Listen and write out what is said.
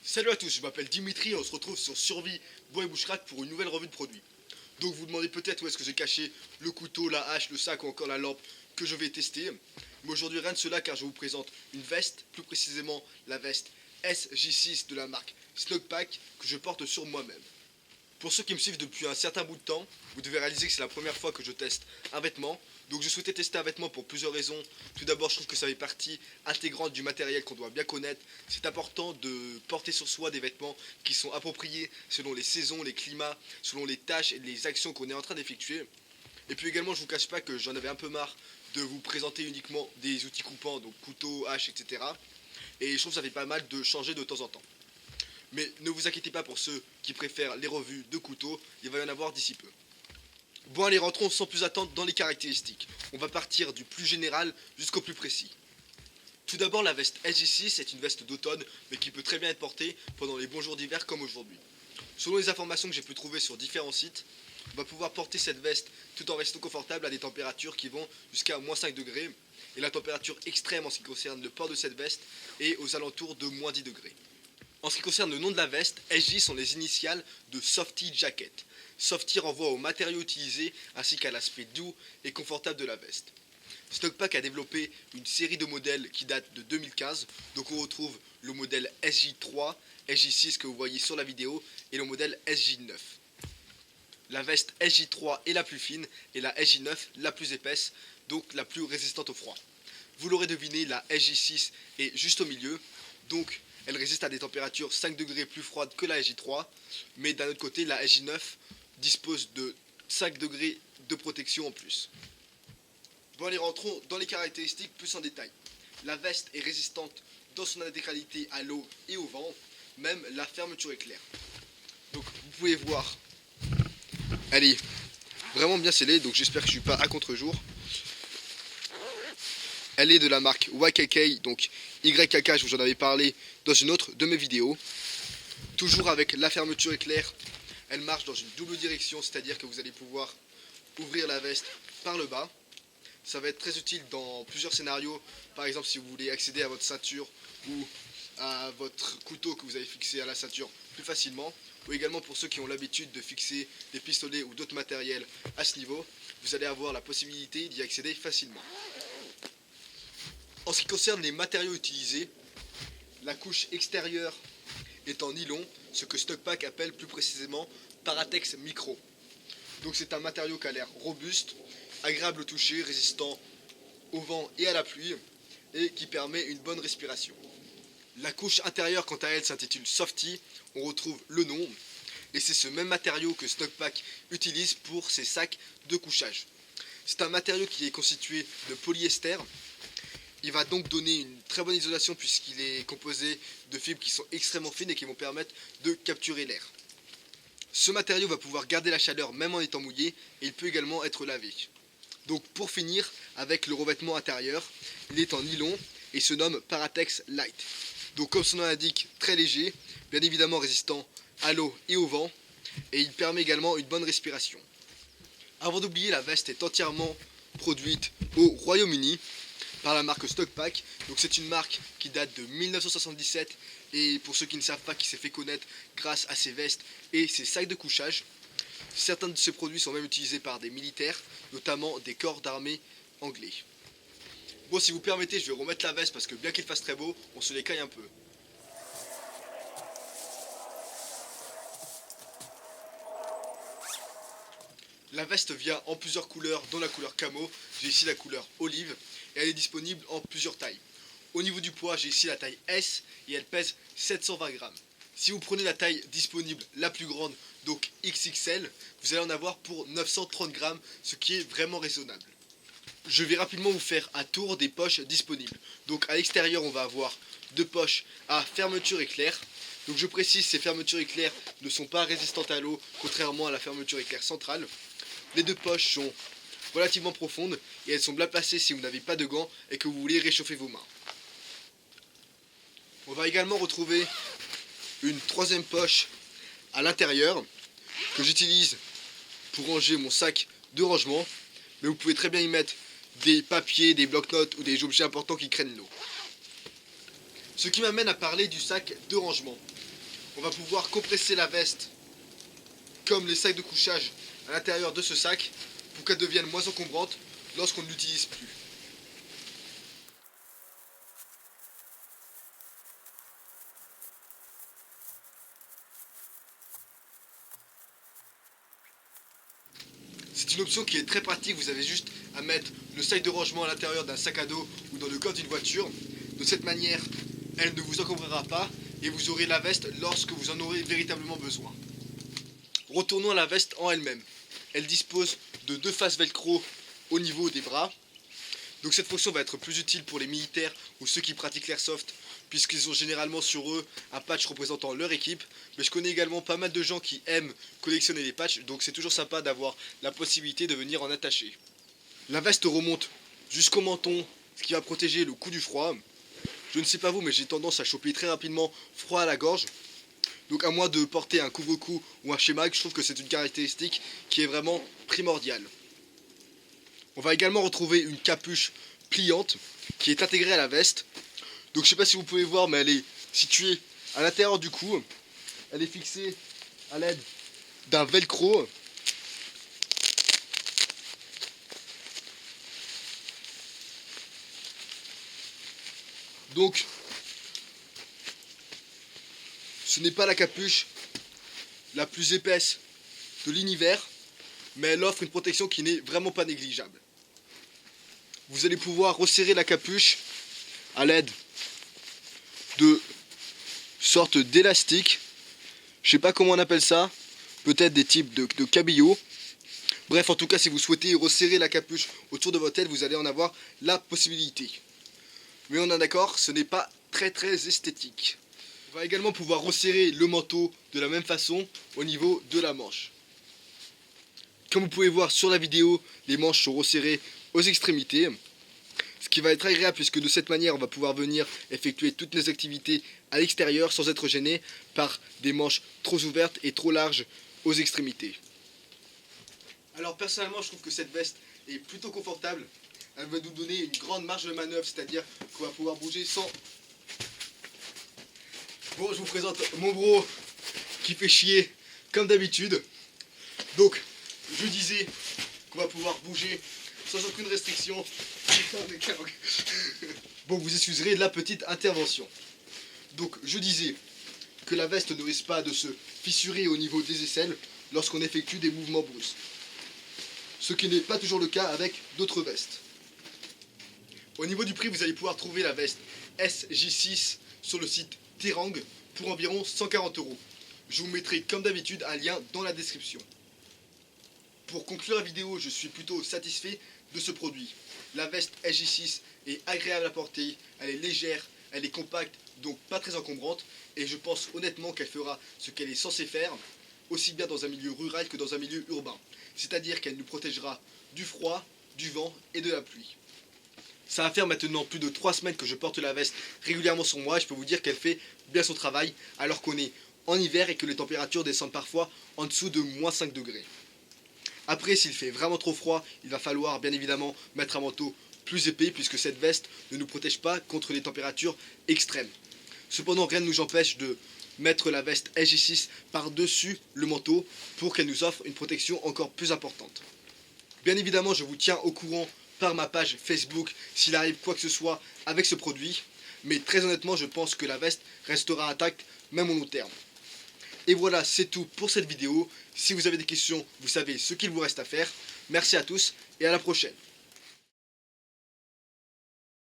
Salut à tous, je m'appelle Dimitri et on se retrouve sur Survie, Bois et Boucherac pour une nouvelle revue de produits. Donc vous vous demandez peut-être où est-ce que j'ai caché le couteau, la hache, le sac ou encore la lampe que je vais tester. Mais aujourd'hui rien de cela car je vous présente une veste, plus précisément la veste SJ6 de la marque Snugpak que je porte sur moi-même. Pour ceux qui me suivent depuis un certain bout de temps, vous devez réaliser que c'est la première fois que je teste un vêtement. Donc je souhaitais tester un vêtement pour plusieurs raisons. Tout d'abord, je trouve que ça fait partie intégrante du matériel qu'on doit bien connaître. C'est important de porter sur soi des vêtements qui sont appropriés selon les saisons, les climats, selon les tâches et les actions qu'on est en train d'effectuer. Et puis également, je vous cache pas que j'en avais un peu marre de vous présenter uniquement des outils coupants, donc couteau, hache, etc. Et je trouve que ça fait pas mal de changer de temps en temps. Mais ne vous inquiétez pas pour ceux qui préfèrent les revues de couteaux, il va y en avoir d'ici peu. Bon allez, rentrons sans plus attendre dans les caractéristiques. On va partir du plus général jusqu'au plus précis. Tout d'abord, la veste SJ6 est une veste d'automne, mais qui peut très bien être portée pendant les bons jours d'hiver comme aujourd'hui. Selon les informations que j'ai pu trouver sur différents sites, on va pouvoir porter cette veste tout en restant confortable à des températures qui vont jusqu'à moins 5 degrés. Et la température extrême en ce qui concerne le port de cette veste est aux alentours de moins 10 degrés. En ce qui concerne le nom de la veste, SJ sont les initiales de Softy Jacket. Softy renvoie au matériau utilisé ainsi qu'à l'aspect doux et confortable de la veste. Snugpak a développé une série de modèles qui datent de 2015, donc on retrouve le modèle SJ3, SJ6 que vous voyez sur la vidéo et le modèle SJ9. La veste SJ3 est la plus fine et la SJ9 la plus épaisse, donc la plus résistante au froid. Vous l'aurez deviné, la SJ6 est juste au milieu, donc elle résiste à des températures 5 degrés plus froides que la SJ3, mais d'un autre côté, la SJ9 dispose de 5 degrés de protection en plus. Bon allez, rentrons dans les caractéristiques plus en détail. La veste est résistante dans son intégralité à l'eau et au vent, même la fermeture est claire. Donc vous pouvez voir, elle est vraiment bien scellée, donc j'espère que je ne suis pas à contre-jour. Elle est de la marque YKK, donc YKK, je vous en avais parlé dans une autre de mes vidéos. Toujours avec la fermeture éclair, elle marche dans une double direction, c'est-à-dire que vous allez pouvoir ouvrir la veste par le bas. Ça va être très utile dans plusieurs scénarios, par exemple si vous voulez accéder à votre ceinture ou à votre couteau que vous avez fixé à la ceinture plus facilement, ou également pour ceux qui ont l'habitude de fixer des pistolets ou d'autres matériels à ce niveau, vous allez avoir la possibilité d'y accéder facilement. En ce qui concerne les matériaux utilisés, la couche extérieure est en nylon, ce que Snugpak appelle plus précisément Paratex Micro. Donc c'est un matériau qui a l'air robuste, agréable au toucher, résistant au vent et à la pluie, et qui permet une bonne respiration. La couche intérieure quant à elle s'intitule Softy, on retrouve le nom, et c'est ce même matériau que Snugpak utilise pour ses sacs de couchage. C'est un matériau qui est constitué de polyester. Il va donc donner une très bonne isolation puisqu'il est composé de fibres qui sont extrêmement fines et qui vont permettre de capturer l'air. Ce matériau va pouvoir garder la chaleur même en étant mouillé et il peut également être lavé. Donc pour finir avec le revêtement intérieur, il est en nylon et se nomme Paratex Light. Donc comme son nom l'indique, très léger, bien évidemment résistant à l'eau et au vent et il permet également une bonne respiration. Avant d'oublier, la veste est entièrement produite au Royaume-Uni par la marque Snugpak. Donc c'est une marque qui date de 1977 et pour ceux qui ne savent pas, qui s'est fait connaître grâce à ses vestes et ses sacs de couchage. Certains de ces produits sont même utilisés par des militaires, notamment des corps d'armée anglais. Bon, si vous permettez, je vais remettre la veste parce que bien qu'il fasse très beau, on se l'écaille un peu. La veste vient en plusieurs couleurs, dont la couleur camo. J'ai ici la couleur olive et elle est disponible en plusieurs tailles. Au niveau du poids, j'ai ici la taille S et elle pèse 720 grammes. Si vous prenez la taille disponible la plus grande, donc XXL, vous allez en avoir pour 930 grammes, ce qui est vraiment raisonnable. Je vais rapidement vous faire un tour des poches disponibles. Donc à l'extérieur, on va avoir deux poches à fermeture éclair. Donc je précise, ces fermetures éclair ne sont pas résistantes à l'eau, contrairement à la fermeture éclair centrale. Les deux poches sont relativement profondes et elles sont bien placées si vous n'avez pas de gants et que vous voulez réchauffer vos mains. On va également retrouver une troisième poche à l'intérieur que j'utilise pour ranger mon sac de rangement, mais vous pouvez très bien y mettre des papiers, des blocs-notes ou des objets importants qui craignent l'eau. Ce qui m'amène à parler du sac de rangement. on va pouvoir compresser la veste comme les sacs de couchage à l'intérieur de ce sac pour qu'elle devienne moins encombrante lorsqu'on ne l'utilise plus. C'est une option qui est très pratique, vous avez juste à mettre le sac de rangement à l'intérieur d'un sac à dos ou dans le coffre d'une voiture. De cette manière, elle ne vous encombrera pas et vous aurez la veste lorsque vous en aurez véritablement besoin. Retournons à la veste en elle-même. Elle dispose de 2 faces velcro au niveau des bras. Donc cette fonction va être plus utile pour les militaires ou ceux qui pratiquent l'airsoft, puisqu'ils ont généralement sur eux un patch représentant leur équipe. Mais je connais également pas mal de gens qui aiment collectionner les patchs, donc c'est toujours sympa d'avoir la possibilité de venir en attacher. La veste remonte jusqu'au menton, ce qui va protéger le coup du froid. Je ne sais pas vous, mais j'ai tendance à choper très rapidement froid à la gorge. Donc à moins de porter un couvre-cou ou un schéma, je trouve que c'est une caractéristique qui est vraiment primordiale. On va également retrouver une capuche pliante qui est intégrée à la veste. Donc je sais pas si vous pouvez voir, mais elle est située à l'intérieur du cou. Elle est fixée à l'aide d'un velcro. Donc ce n'est pas la capuche la plus épaisse de l'univers, mais elle offre une protection qui n'est vraiment pas négligeable. Vous allez pouvoir resserrer la capuche à l'aide de sortes d'élastiques. Je sais pas comment on appelle ça, peut-être des types de cabillots. Bref, en tout cas, si vous souhaitez resserrer la capuche autour de votre tête, vous allez en avoir la possibilité. Mais on est d'accord, ce n'est pas très esthétique. On va également pouvoir resserrer le manteau de la même façon au niveau de la manche. Comme vous pouvez voir sur la vidéo, les manches sont resserrées aux extrémités. Ce qui va être agréable puisque de cette manière on va pouvoir venir effectuer toutes nos activités à l'extérieur sans être gêné par des manches trop ouvertes et trop larges aux extrémités. Alors personnellement je trouve que cette veste est plutôt confortable. Elle va nous donner une grande marge de manœuvre, c'est-à-dire qu'on va pouvoir bouger sans... Bon, je vous présente mon bro qui fait chier comme d'habitude. Donc je disais qu'on va pouvoir bouger sans aucune restriction. Bon, vous excuserez la petite intervention. Donc je disais que la veste ne risque pas de se fissurer au niveau des aisselles lorsqu'on effectue des mouvements brusques. Ce qui n'est pas toujours le cas avec d'autres vestes. Au niveau du prix, vous allez pouvoir trouver la veste SJ6 sur le site Terang pour environ 140 €. Je vous mettrai comme d'habitude un lien dans la description. Pour conclure la vidéo, je suis plutôt satisfait de ce produit. La veste SJ6 est agréable à porter, elle est légère, elle est compacte, donc pas très encombrante, et je pense honnêtement qu'elle fera ce qu'elle est censée faire, aussi bien dans un milieu rural que dans un milieu urbain. C'est-à-dire qu'elle nous protégera du froid, du vent et de la pluie. Ça va faire maintenant plus de 3 semaines que je porte la veste régulièrement sur moi et je peux vous dire qu'elle fait bien son travail alors qu'on est en hiver et que les températures descendent parfois en dessous de -5 degrés. Après, s'il fait vraiment trop froid, il va falloir bien évidemment mettre un manteau plus épais puisque cette veste ne nous protège pas contre les températures extrêmes. Cependant, rien ne nous empêche de mettre la veste SJ6 par-dessus le manteau pour qu'elle nous offre une protection encore plus importante. Bien évidemment, je vous tiens au courant par ma page Facebook s'il arrive quoi que ce soit avec ce produit, mais très honnêtement, je pense que la veste restera intacte même au long terme. Et voilà, c'est tout pour cette vidéo. Si vous avez des questions, vous savez ce qu'il vous reste à faire. Merci à tous et à la prochaine.